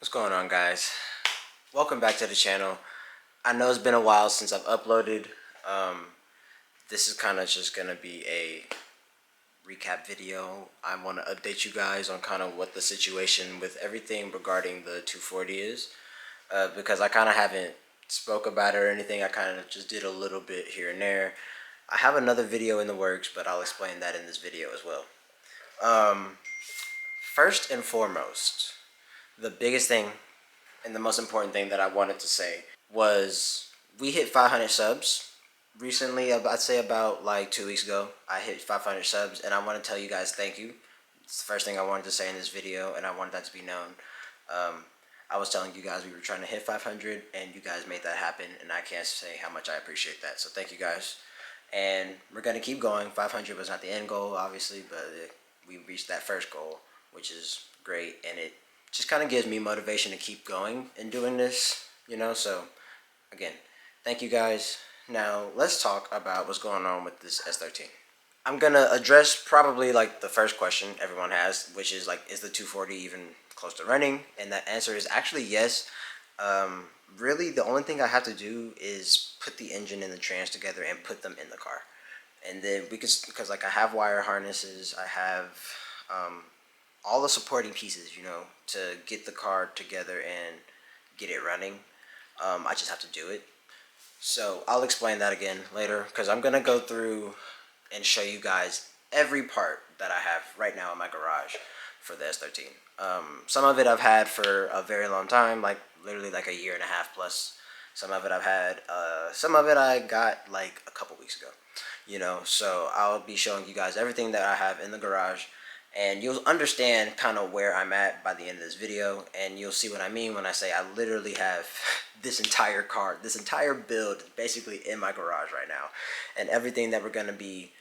What's going on, guys? Welcome back to the channel. I know it's been a while since I've uploaded. This is kind of just gonna be a recap video. I want to update you guys on kind of what the situation with everything regarding the 240 is, because I kind of haven't spoke about it or anything. I kind of just did a little bit here and there. I have another video in the works, but I'll explain that in this video as well. First and foremost, the biggest thing and the most important thing that I wanted to say was we hit 500 subs recently. I'd say about like 2 weeks ago. I hit 500 subs, and I want to tell you guys thank you. It's the first thing I wanted to say in this video, and I wanted that to be known. I was telling you guys we were trying to hit 500, and you guys made that happen, and I can't say how much I appreciate that. So thank you guys, and we're gonna keep going. 500 was not the end goal, obviously, but we reached that first goal, which is great, and it just kind of gives me motivation to keep going and doing this, so again, thank you guys. Now let's talk about what's going on with this S13. I'm gonna address probably like the first question everyone has, which is like, is the 240 even close to running? And that answer is actually yes. Really the only thing I have to do is put the engine and the trans together and put them in the car, and then because like I have wire harnesses, I have all the supporting pieces, to get the car together and get it running. I just have to do it. So I'll explain that again later, because I'm gonna go through and show you guys every part that I have right now in my garage for the S13. Some of it I've had for a very long time, like literally like a year and a half plus. Some of it I've had, some of it I got like a couple weeks ago, so I'll be showing you guys everything that I have in the garage, and you'll understand kind of where I'm at by the end of this video, and you'll see what I mean when I say I literally have this entire car, this entire build basically in my garage right now, and everything that we're going to be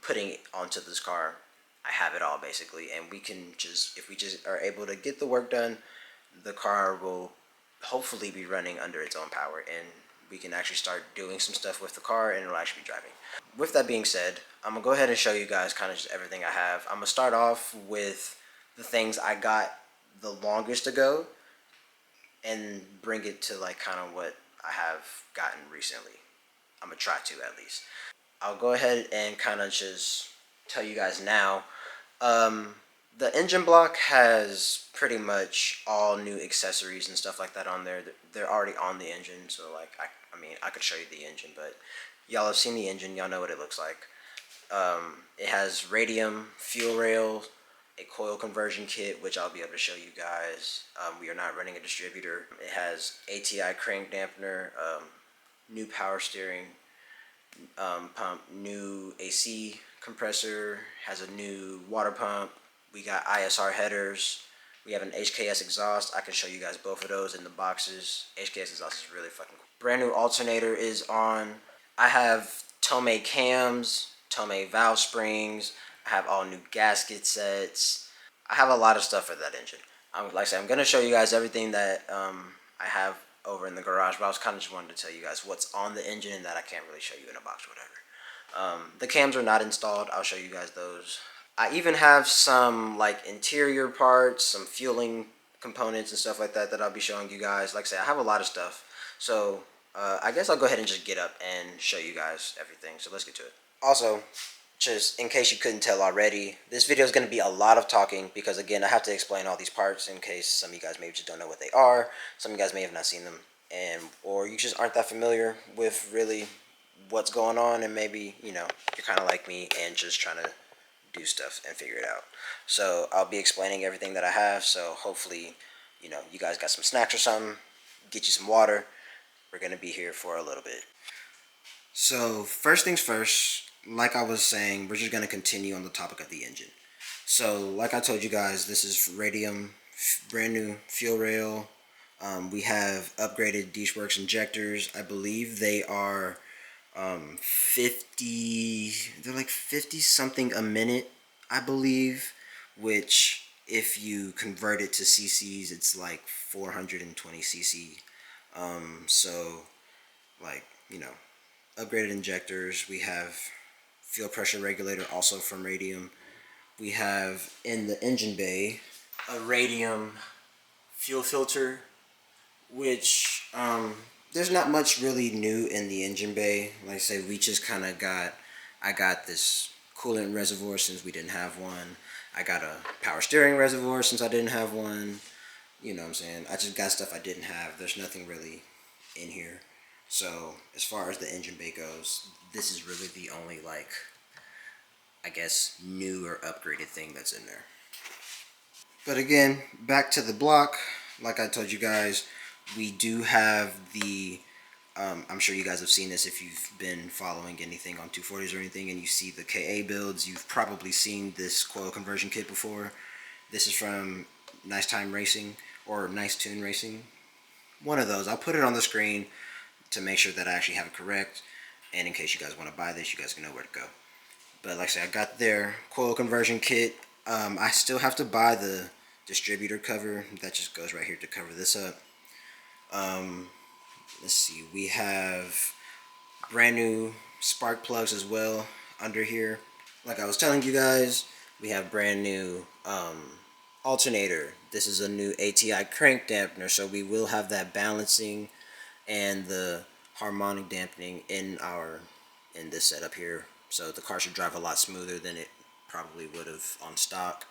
putting onto this car, I have it all basically, and we can just, if we just are able to get the work done, the car will hopefully be running under its own power, and we can actually start doing some stuff with the car, and it'll actually be driving. With that being said, I'm gonna go ahead and show you guys kind of just everything I have. I'm gonna start off with the things I got the longest ago and bring it to like kind of what I have gotten recently. I'm gonna try to, at least. I'll go ahead and kind of just tell you guys now. The engine block has pretty much all new accessories and stuff like that on there. They're already on the engine, so like I mean I could show you the engine, but y'all have seen the engine, y'all know what it looks like. It has radium, fuel rail, a coil conversion kit, which I'll be able to show you guys. We are not running a distributor. It has ATI crank dampener, new power steering pump, new AC compressor, has a new water pump. We got ISR headers. We have an HKS exhaust. I can show you guys both of those in the boxes. HKS exhaust is really fucking cool. Brand new alternator is on. I have Tomei cams, Tomei valve springs. I have all new gasket sets. I have a lot of stuff for that engine. Like I said, I'm going to show you guys everything that I have over in the garage, but I was kind of just wanted to tell you guys what's on the engine and that I can't really show you in a box or whatever. The cams are not installed. I'll show you guys those. I even have some like interior parts, some fueling components and stuff like that that I'll be showing you guys. Like I said, I have a lot of stuff. So I guess I'll go ahead and just get up and show you guys everything. So let's get to it. Also, just in case you couldn't tell already, this video is going to be a lot of talking because, again, I have to explain all these parts in case some of you guys maybe just don't know what they are. Some of you guys may have not seen them, or you just aren't that familiar with really what's going on, and maybe, you're kind of like me and just trying to do stuff and figure it out. So I'll be explaining everything that I have, so hopefully, you guys got some snacks or something, get you some water. We're going to be here for a little bit. So first things first, like I was saying, we're just going to continue on the topic of the engine. So like I told you guys, this is radium, brand new fuel rail. We have upgraded DeeshWorks injectors. I believe they are 50, they're like 50 something a minute, I believe, which if you convert it to cc's, it's like 420 cc. So like, upgraded injectors. We have fuel pressure regulator, also from Radium. We have in the engine bay a Radium fuel filter, which there's not much really new in the engine bay. Like I said, we just kind of I got this coolant reservoir since we didn't have one. I got a power steering reservoir since I didn't have one. You know what I'm saying? I just got stuff I didn't have. There's nothing really in here. So as far as the engine bay goes, this is really the only, like, I guess, new or upgraded thing that's in there. But again, back to the block. Like I told you guys, we do have the, I'm sure you guys have seen this if you've been following anything on 240s or anything and you see the KA builds, you've probably seen this coil conversion kit before. This is from Nice Time Racing or Nice Tune Racing. One of those. I'll put it on the screen to make sure that I actually have it correct. And in case you guys want to buy this, you guys can know where to go. But like I said, I got their coil conversion kit. I still have to buy the distributor cover. That just goes right here to cover this up. Let's see. We have brand new spark plugs as well under here. Like I was telling you guys, we have brand new alternator. This is a new ATI crank dampener, so we will have that balancing and the harmonic dampening in this setup here. So the car should drive a lot smoother than it probably would have on stock.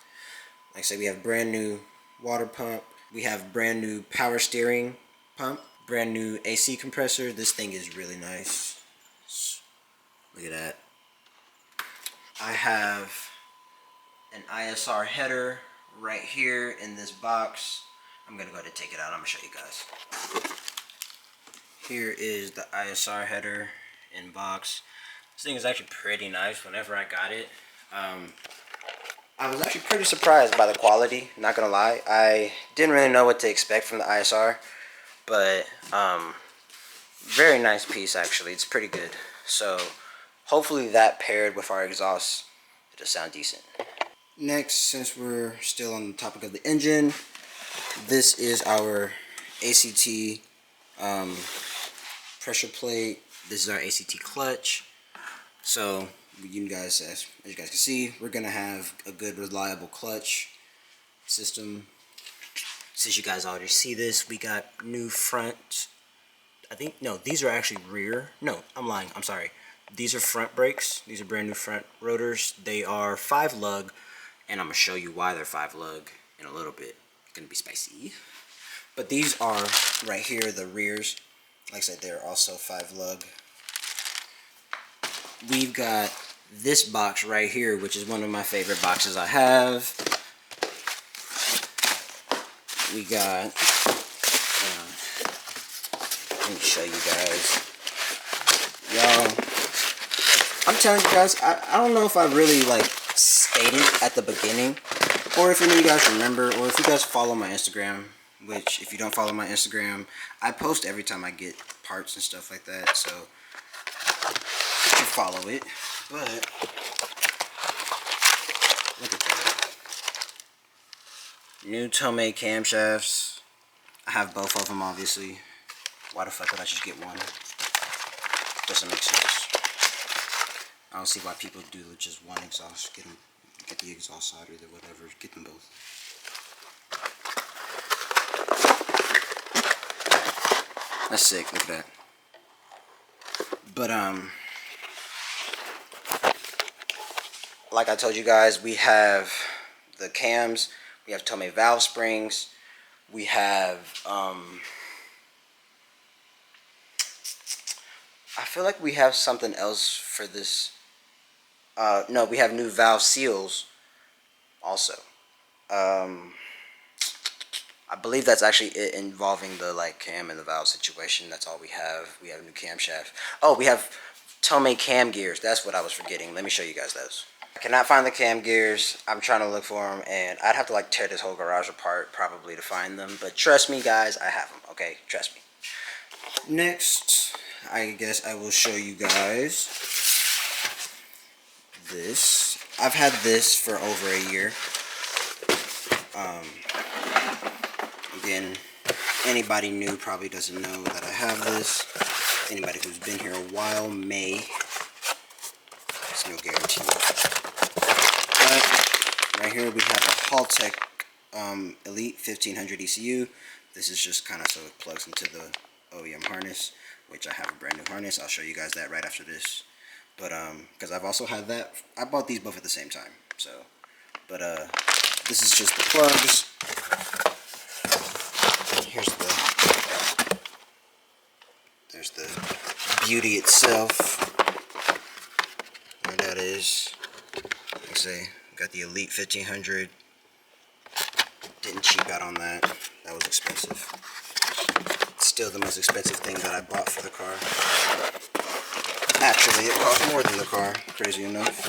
Like I said, we have brand new water pump. We have brand new power steering pump. Brand new AC compressor. This thing is really nice. Look at that. I have an ISR header right here in this box. I'm gonna go ahead and take it out. I'm gonna show you guys. Here is the ISR header in box. This thing is actually pretty nice. Whenever I got it, I was actually pretty surprised by the quality, not gonna lie. I didn't really know what to expect from the ISR, but very nice piece actually. It's pretty good. So hopefully that paired with our exhaust, it'll sound decent. Next, since we're still on the topic of the engine, this is our ACT pressure plate. This is our ACT clutch. So you guys, as you guys can see, we're gonna have a good reliable clutch system. Since you guys already see this, we got new front, I think, no, these are actually rear. No, I'm lying, I'm sorry. These are front brakes. These are brand new front rotors. They are 5 lug, and I'm gonna show you why they're 5 lug in a little bit. It's gonna be spicy. But these are right here, the rears. Like I said, they're also 5 lug. We've got this box right here, which is one of my favorite boxes I have. We got, let me show you guys. Y'all, I'm telling you guys, I don't know if I really like stated at the beginning, or if any of you guys remember, or if you guys follow my Instagram, which if you don't follow my Instagram, I post every time I get parts and stuff like that, so you follow it. But look at that. New Tomei camshafts. I have both of them, obviously. Why the fuck would I just get one? Doesn't make sense. I don't see why people do just one exhaust. Get the exhaust side or the whatever. Get them both. That's sick. Look at that. But like I told you guys, we have the cams. We have Tomei valve springs. We have I feel like we have something else for this. No, we have new valve seals also. I believe that's actually it involving the like cam and the valve situation. That's all we have. We have a new camshaft. Oh, we have Tomei cam gears. That's what I was forgetting. Let me show you guys those. I cannot find the cam gears. I'm trying to look for them, and I'd have to like tear this whole garage apart probably to find them. But trust me, guys, I have them. Okay, trust me. Next, I guess I will show you guys this. I've had this for over a year. Again, anybody new probably doesn't know that I have this. Anybody who's been here a while may. There's no guarantee. But right here we have a Haltech Elite 1500 ECU. This is just kind of so it plugs into the OEM harness, which I have a brand new harness. I'll show you guys that right after this. But because I've also had that, I bought these both at the same time. So, but this is just the plugs. There's the beauty itself. There that is. Like I say, got the Elite 1500. Didn't cheap out on that. That was expensive. It's still the most expensive thing that I bought for the car. Actually, it cost more than the car, crazy enough.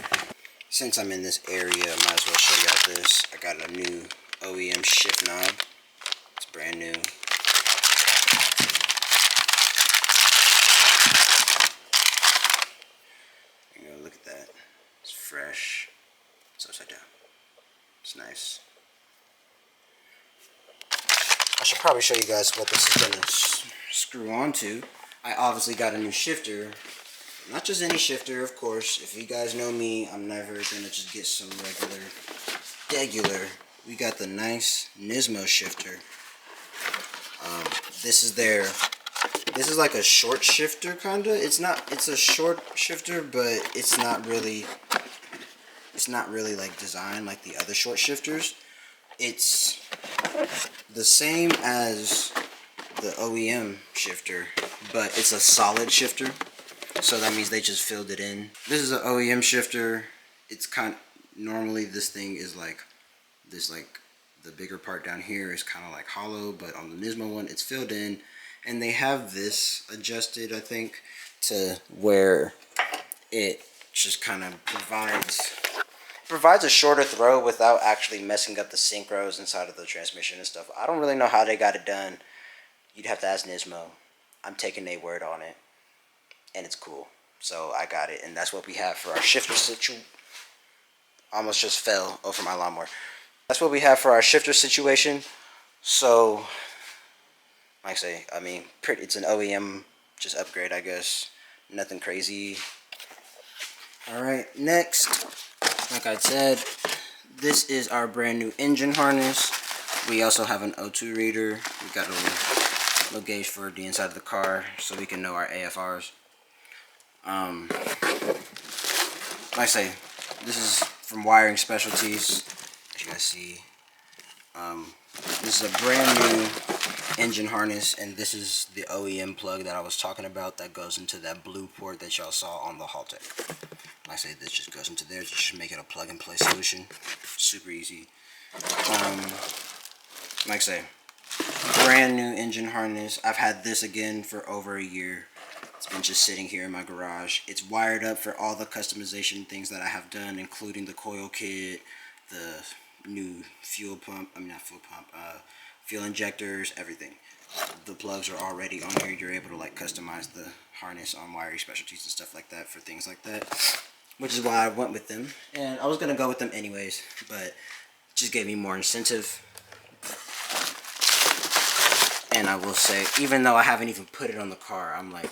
Since I'm in this area, I might as well show y'all this. I got a new OEM shift knob. It's brand new. You know, look at that. It's fresh. It's upside down. It's nice. I should probably show you guys what this is going to screw onto. I obviously got a new shifter. Not just any shifter, of course. If you guys know me, I'm never going to just get some regular. We got the nice Nismo shifter. This is like a short shifter, kinda. It's a short shifter, but it's not really like designed like the other short shifters. It's the same as the OEM shifter, but it's a solid shifter. So that means they just filled it in. This is an OEM shifter. It's normally this thing is like this, like the bigger part down here is kind of like hollow, but on the Nismo one it's filled in, and they have this adjusted, I think, to where it just kind of provides a shorter throw without actually messing up the synchros inside of the transmission and stuff. I don't really know how they got it done. You'd have to ask Nismo. I'm taking their word on it, and it's cool. So I got it, and that's what we have for our shifter situation. Almost just fell over my lawnmower. That's what we have for our shifter situation. So, like I say, I mean, it's an OEM just upgrade, I guess. Nothing crazy. Alright, next, like I said, this is our brand new engine harness. We also have an O2 reader. We got a little gauge for the inside of the car so we can know our AFRs. Like I say, this is from Wiring Specialties. As you guys see, this is a brand new engine harness, and this is the OEM plug that I was talking about that goes into that blue port that y'all saw on the Haltech. Like I say, this just goes into there to just make it a plug and play solution. Super easy. Like I say, brand new engine harness. I've had this again for over a year. It's been just sitting here in my garage. It's wired up for all the customization things that I have done, including the coil kit, the new fuel injectors, everything. The plugs are already on here. You're able to like customize the harness on Wiring Specialties and stuff like that for things like that, which is why I went with them. And I was gonna go with them anyways, but it just gave me more incentive. And I will say, even though I haven't even put it on the car, I'm like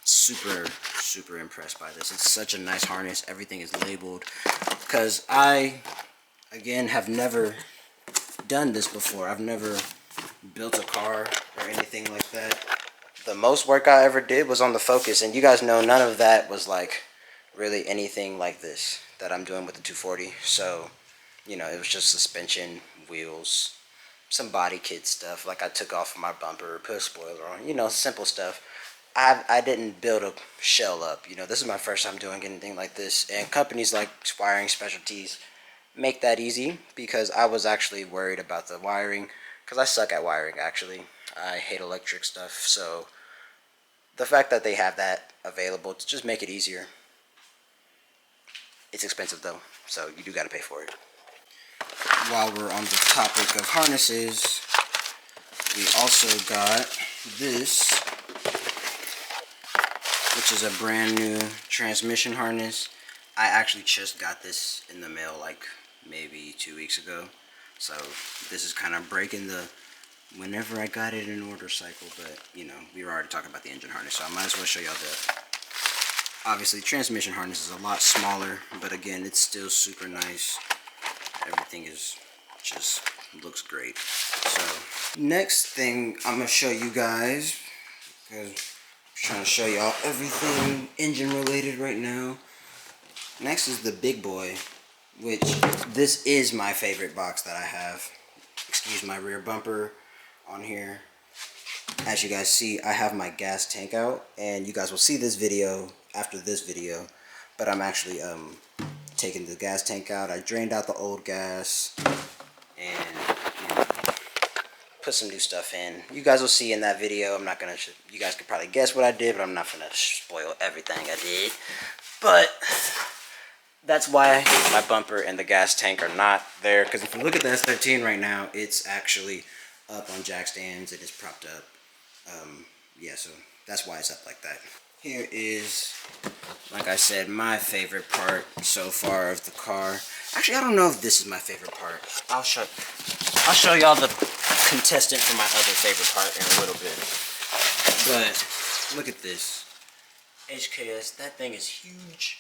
super impressed by this. It's such a nice harness. Everything is labeled, because I, again, have never done this before. I've never built a car or anything like that. The most work I ever did was on the Focus, and you guys know none of that was like really anything like this that I'm doing with the 240. So, you know, it was just suspension, wheels, some body kit stuff. Like I took off my bumper, put a spoiler on, you know, simple stuff. I didn't build a shell up. You know, this is my first time doing anything like this, and companies like Wiring Specialties make that easy, because I was actually worried about the wiring, because I suck at wiring, actually. I hate electric stuff, so the fact that they have that available to just make it easier. It's expensive though, so you do got to pay for it. While we're on the topic of harnesses, we also got this, which is a brand new transmission harness. I actually just got this in the mail like maybe 2 weeks ago. So this is kind of breaking the whenever I got it in order cycle, but you know, we were already talking about the engine harness, so I might as well show y'all that. Obviously, transmission harness is a lot smaller, but again, it's still super nice. Everything is just looks great. So next thing I'm gonna show you guys, because I'm trying to show y'all everything engine related right now. Next is the big boy, which this is my favorite box that I have. Excuse my rear bumper on here. As you guys see, I have my gas tank out, and you guys will see this video after this video, but I'm actually taking the gas tank out. I drained out the old gas and put some new stuff in. You guys will see in that video. I'm not gonna, you guys could probably guess what I did, but I'm not gonna spoil everything I did. But that's why my bumper and the gas tank are not there, because if you look at the S13 right now, it's actually up on jack stands. It is propped up. Yeah, so that's why it's up like that. Here is, like I said, my favorite part so far of the car. Actually, I don't know if this is my favorite part. I'll show y'all the contestant for my other favorite part in a little bit. But look at this. HKS, that thing is huge.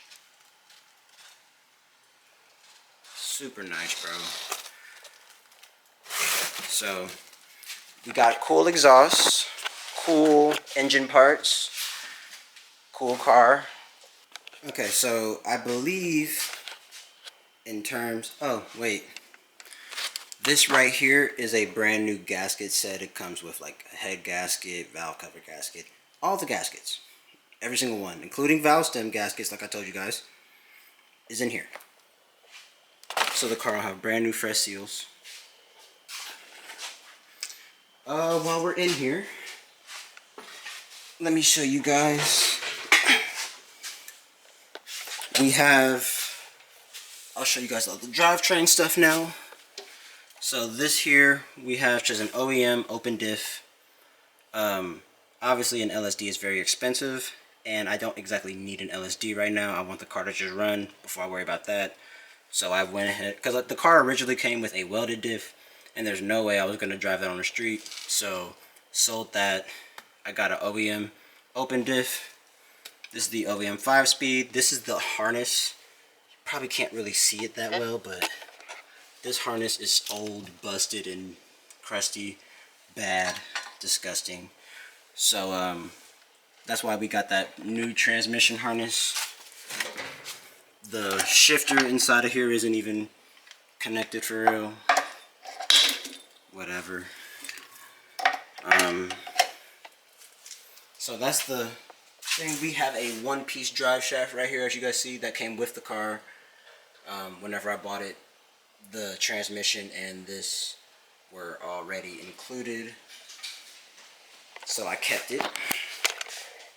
Super nice, bro. So we got cool exhaust, cool engine parts, cool car. Okay, so I believe in terms, oh wait, this right here is a brand new gasket set. It comes with like a head gasket, valve cover gasket, all the gaskets, every single one, including valve stem gaskets, like I told you guys, is in here. So the car will have brand new fresh seals. While we're in here, let me show you guys. We have, I'll show you guys all the drivetrain stuff now. So this here, we have just an OEM open diff. Obviously an LSD is very expensive, and I don't exactly need an LSD right now. I want the car to just run before I worry about that. So I went ahead, because the car originally came with a welded diff, and there's no way I was going to drive that on the street. So sold that. I got an OEM open diff. This is the OEM 5-speed. This is the harness. You probably can't really see it that well, but this harness is old, busted, and crusty, bad, disgusting. So that's why we got that new transmission harness. The shifter inside of here isn't even connected for real. Whatever. So that's the thing. We have a one-piece drive shaft right here, as you guys see, that came with the car. Whenever I bought it, the transmission and this were already included, so I kept it.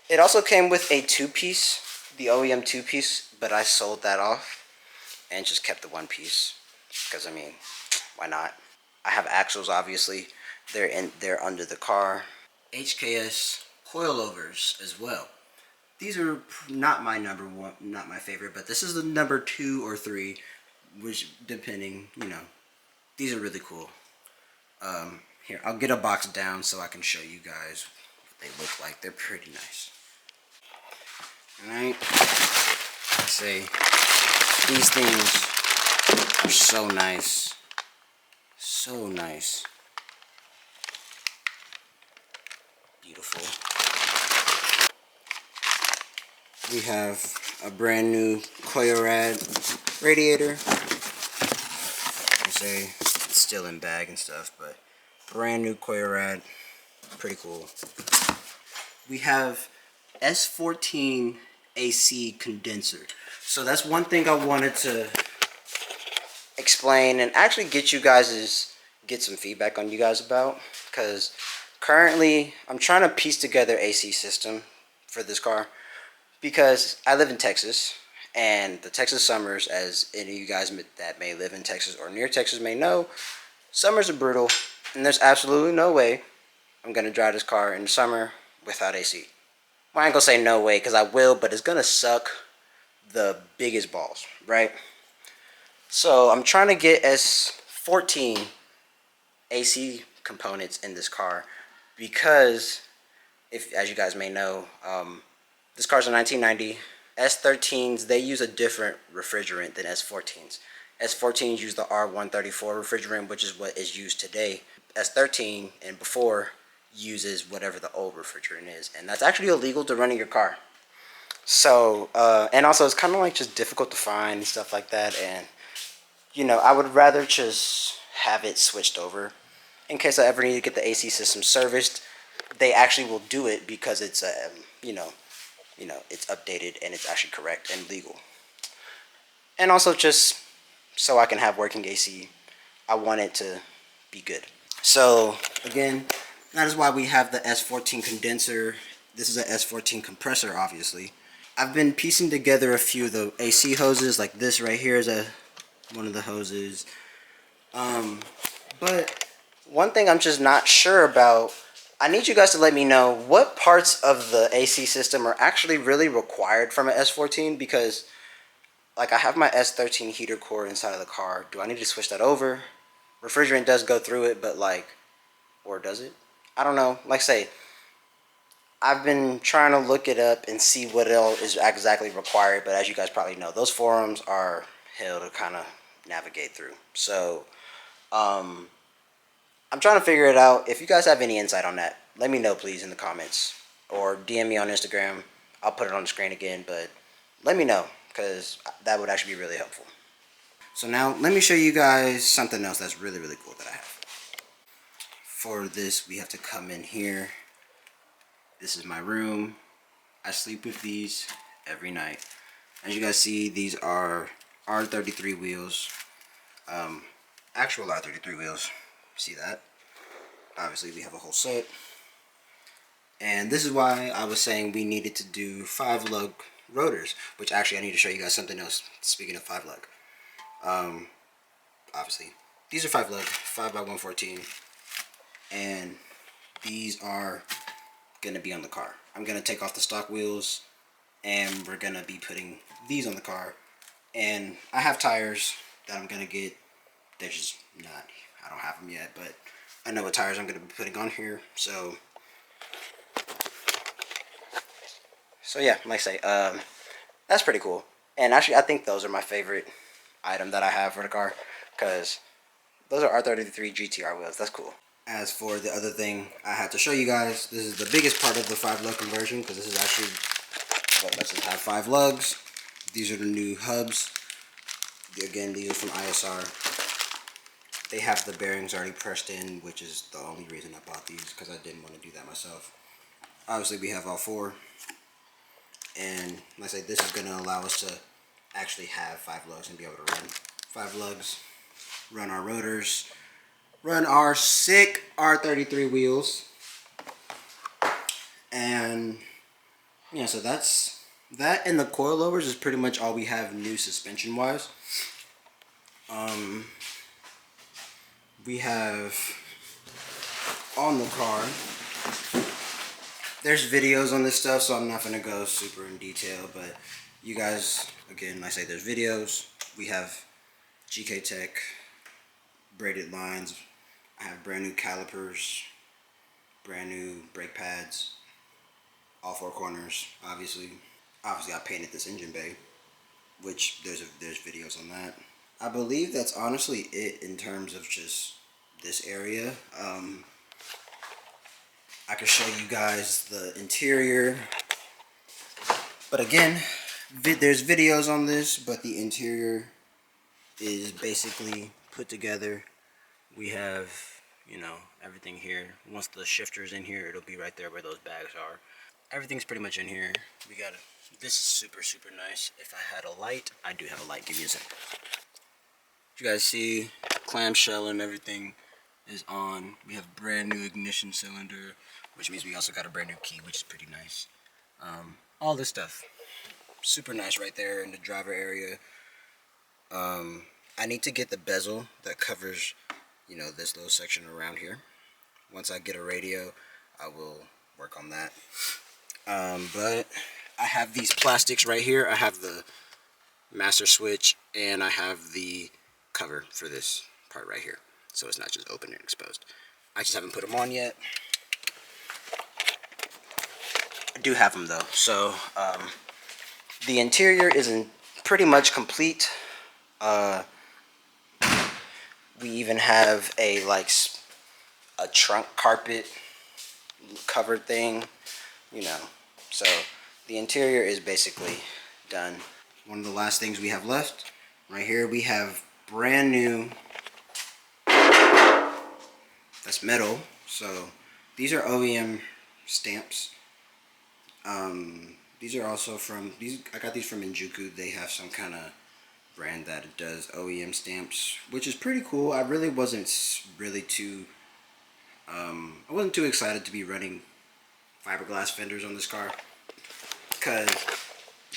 It also came with a two-piece, the OEM two-piece, but I sold that off and just kept the one piece, because I mean, why not? I have axles, obviously. They're under the car. HKS coilovers as well. These are not my number one, not my favorite, but this is the number 2 or 3, which depending, you know, these are really cool. Here, I'll get a box down so I can show you guys what they look like. They're pretty nice. Alright, say these things are so nice. So nice. Beautiful. We have a brand new Koyorad radiator. I say it's still in bag and stuff, but brand new Koyorad. Pretty cool. We have S13 AC condenser. So that's one thing I wanted to explain and actually get some feedback on you guys about, because currently I'm trying to piece together AC system for this car, because I live in Texas, and the Texas summers, as any of you guys that may live in Texas or near Texas may know, summers are brutal, and there's absolutely no way I'm gonna drive this car in the summer without AC. Well, I ain't gonna say no way, because I will, but it's gonna suck the biggest balls, right? So I'm trying to get S14 AC components in this car, because if, as you guys may know, this car's a 1990. S13s, they use a different refrigerant than S14s. S14s use the R134 refrigerant, which is what is used today. S13 and before uses whatever the old refrigerant is, and that's actually illegal to run in your car. So, and also it's kind of like just difficult to find and stuff like that, and I would rather just have it switched over in case I ever need to get the AC system serviced. They actually will do it because it's it's updated and it's actually correct and legal. And also just so I can have working AC, I want it to be good. So again, that is why we have the S14 condenser. This is a S14 compressor, obviously. I've been piecing together a few of the AC hoses, like this right here is one of the hoses. But one thing I'm just not sure about, I need you guys to let me know what parts of the AC system are actually really required from an S14, because like I have my S13 heater core inside of the car. Do I need to switch that over? Refrigerant does go through it, but or does it? I don't know. Like I say, I've been trying to look it up and see what else is exactly required, but as you guys probably know, those forums are hell to kind of navigate through. So, I'm trying to figure it out. If you guys have any insight on that, let me know please in the comments, or DM me on Instagram. I'll put it on the screen again, but let me know, because that would actually be really helpful. So now let me show you guys something else that's really, really cool that I have. For this, we have to come in here. This is my room. I sleep with these every night. As you guys see, these are R33 wheels. Actual R33 wheels. See that? Obviously, we have a whole set. And this is why I was saying we needed to do 5-lug rotors, which actually I need to show you guys something else. Speaking of 5-lug. Obviously, these are 5-lug, 5x114. And these are gonna be on the car. I'm gonna take off the stock wheels and we're gonna be putting these on the car. And I have tires that I'm gonna get. They're just not, I don't have them yet, but I know what tires I'm gonna be putting on here. So yeah, like I say, that's pretty cool. And actually, I think those are my favorite item that I have for the car, because those are R33 GTR wheels. That's cool. As for the other thing I had to show you guys, this is the biggest part of the 5-lug conversion, because this is actually what lets us have 5 lugs. These are the new hubs. Again, these are from ISR. They have the bearings already pressed in, which is the only reason I bought these, because I didn't want to do that myself. Obviously, we have all 4. And like I say, this is going to allow us to actually have 5 lugs and be able to run 5 lugs, run our rotors, run our sick R33 wheels. And yeah, so that's that, and the coilovers is pretty much all we have new suspension wise. We have on the car, there's videos on this stuff, so I'm not going to go super in detail, but you guys, again, like I say, there's videos. We have GK Tech braided lines. I have brand new calipers, brand new brake pads, all 4 corners. Obviously I painted this engine bay, which there's videos on that. I believe that's honestly it in terms of just this area. I can show you guys the interior, but again, there's videos on this, but the interior is basically put together. We have, everything here. Once the shifter's in here, it'll be right there where those bags are. Everything's pretty much in here. This is super, super nice. If I had a light, I do have a light. Give me a second. You guys see, clamshell and everything is on. We have brand new ignition cylinder, which means we also got a brand new key, which is pretty nice. All this stuff, super nice right there in the driver area. I need to get the bezel that covers, this little section around here. Once I get a radio, I will work on that. But I have these plastics right here. I have the master switch, and I have the cover for this part right here, so it's not just open and exposed. I just haven't put them on yet. I do have them though. So the interior is pretty much complete. We even have a a trunk carpet covered thing, you know. So the interior is basically done. One of the last things we have left, right here, we have brand new, that's metal. So these are OEM stamps. These are also from, I got these from Injuku. They have some kind of brand that does OEM stamps, which is pretty cool. I really wasn't really too, I wasn't too excited to be running fiberglass fenders on this car, because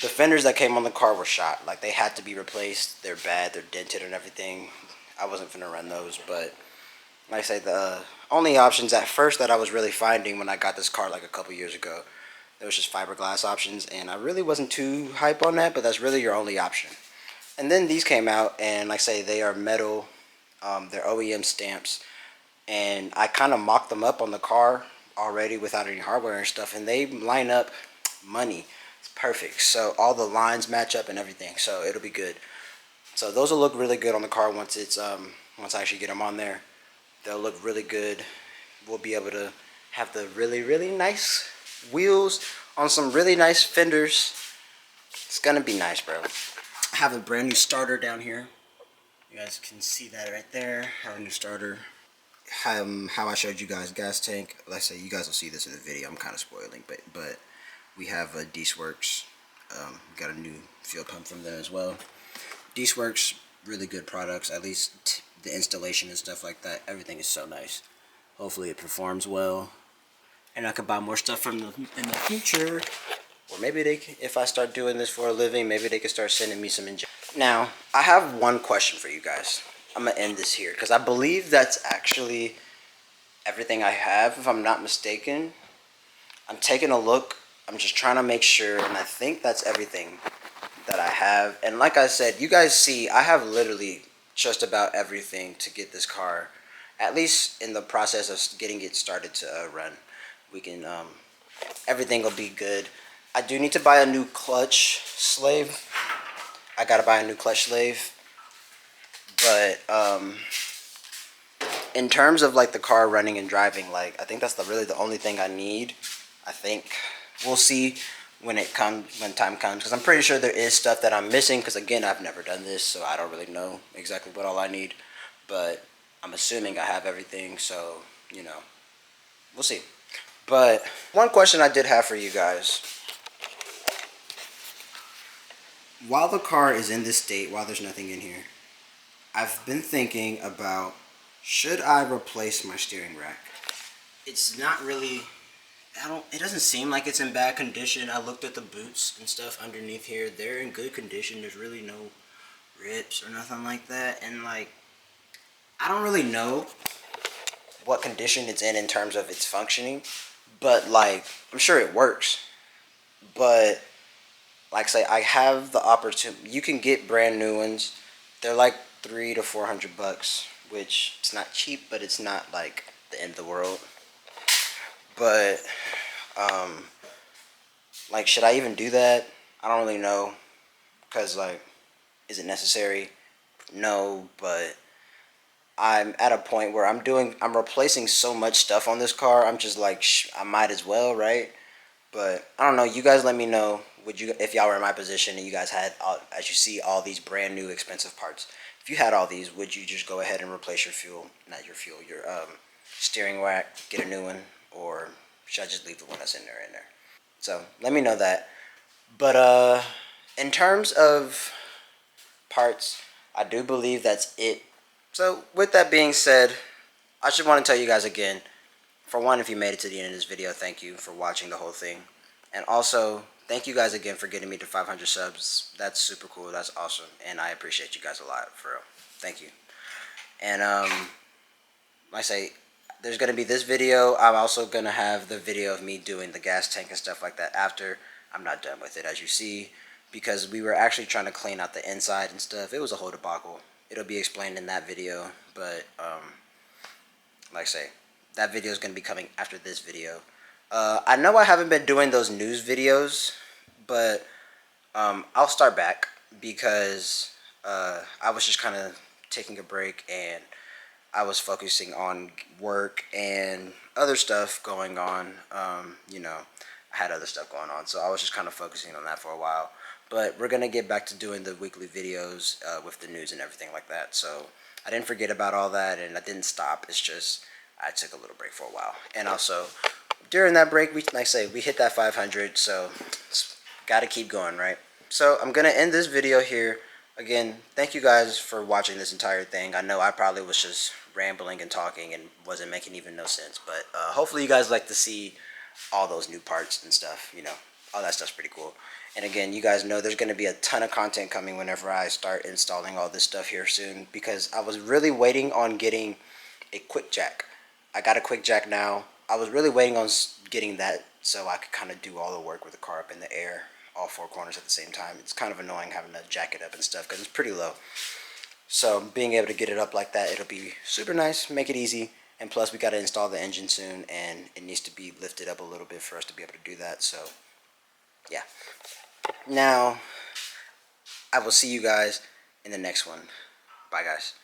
the fenders that came on the car were shot. Like, they had to be replaced. They're bad. They're dented and everything. I wasn't finna run those, but like I say, the only options at first that I was really finding when I got this car like a couple years ago, there was just fiberglass options, and I really wasn't too hype on that, but that's really your only option. And then these came out, and like I say, they are metal. They're OEM stamps, and I kind of mocked them up on the car already without any hardware and stuff, and they line up money. It's perfect. So all the lines match up and everything, so it'll be good. So those will look really good on the car once it's once I actually get them on there. They'll look really good. We'll be able to have the really nice wheels on some really nice fenders. It's gonna be nice, bro. I have a brand new starter down here. You guys can see that right there. I have a new starter. How I showed you guys gas tank. Like I say, you guys will see this in the video. I'm kind of spoiling, but we have a Works. Got a new fuel pump from them as well. Works, really good products. At least the installation and stuff like that. Everything is so nice. Hopefully it performs well, and I can buy more stuff from them in the future. Or maybe they can, if I start doing this for a living, maybe they can start sending me some Now, I have one question for you guys. I'm going to end this here, because I believe that's actually everything I have, if I'm not mistaken. I'm taking a look. I'm just trying to make sure, and I think that's everything that I have. And like I said, you guys see, I have literally just about everything to get this car, at least in the process of getting it started to run. We can, everything will be good. I do need to buy a new clutch slave. I gotta buy a new clutch slave. But in terms of like the car running and driving, like I think that's really the only thing I need. I think we'll see when time comes, because I'm pretty sure there is stuff that I'm missing, because again, I've never done this, so I don't really know exactly what all I need. But I'm assuming I have everything, so you know, we'll see. But one question I did have for you guys: while the car is in this state, while there's nothing in here, I've been thinking about, should I replace my steering rack? It's not really, it doesn't seem like it's in bad condition. I looked at the boots and stuff underneath here. They're in good condition. There's really no rips or nothing like that. And like, I don't really know what condition it's in terms of its functioning, but like, I'm sure it works. But like I say, I have the opportunity. You can get brand new ones. They're like $300 to $400, which it's not cheap, but it's not like the end of the world. But like, should I even do that? I don't really know, because like, is it necessary? No, but I'm at a point where I'm replacing so much stuff on this car. I'm just like, I might as well, right? But I don't know. You guys let me know. If y'all were in my position and you guys had, as you see, all these brand new expensive parts, if you had all these, would you just go ahead and replace your your steering rack, get a new one, or should I just leave the one that's in there? So let me know that. But in terms of parts, I do believe that's it. So with that being said, I just want to tell you guys again, for one, if you made it to the end of this video, thank you for watching the whole thing. And also, thank you guys again for getting me to 500 subs. That's super cool. That's awesome. And I appreciate you guys a lot, for real. Thank you. And like I say, there's going to be this video. I'm also going to have the video of me doing the gas tank and stuff like that after I'm not done with it, as you see, because we were actually trying to clean out the inside and stuff. It was a whole debacle. It'll be explained in that video, but like I say, that video is going to be coming after this video. I know I haven't been doing those news videos, but I'll start back, because I was just kind of taking a break, and I was focusing on work and other stuff going on. You know, I had other stuff going on, so I was just kind of focusing on that for a while. But we're gonna get back to doing the weekly videos with the news and everything like that. So I didn't forget about all that, and I didn't stop. It's just I took a little break for a while, and also during that break, we, like I say, we hit that 500. So got to keep going, right? So I'm gonna end this video here. Again, thank you guys for watching this entire thing. I know I probably was just rambling and talking and wasn't making even no sense, but hopefully you guys like to see all those new parts and stuff. You know, all that stuff's pretty cool. And again, you guys know there's going to be a ton of content coming whenever I start installing all this stuff here soon, because I was really waiting on getting a quick jack. I got a quick jack now. I was really waiting on getting that so I could kind of do all the work with the car up in the air, all four corners at the same time. It's kind of annoying having to jack it up and stuff because it's pretty low. So being able to get it up like that, it'll be super nice, make it easy. And plus we got to install the engine soon, and it needs to be lifted up a little bit for us to be able to do that. So yeah. Now I will see you guys in the next one. Bye guys.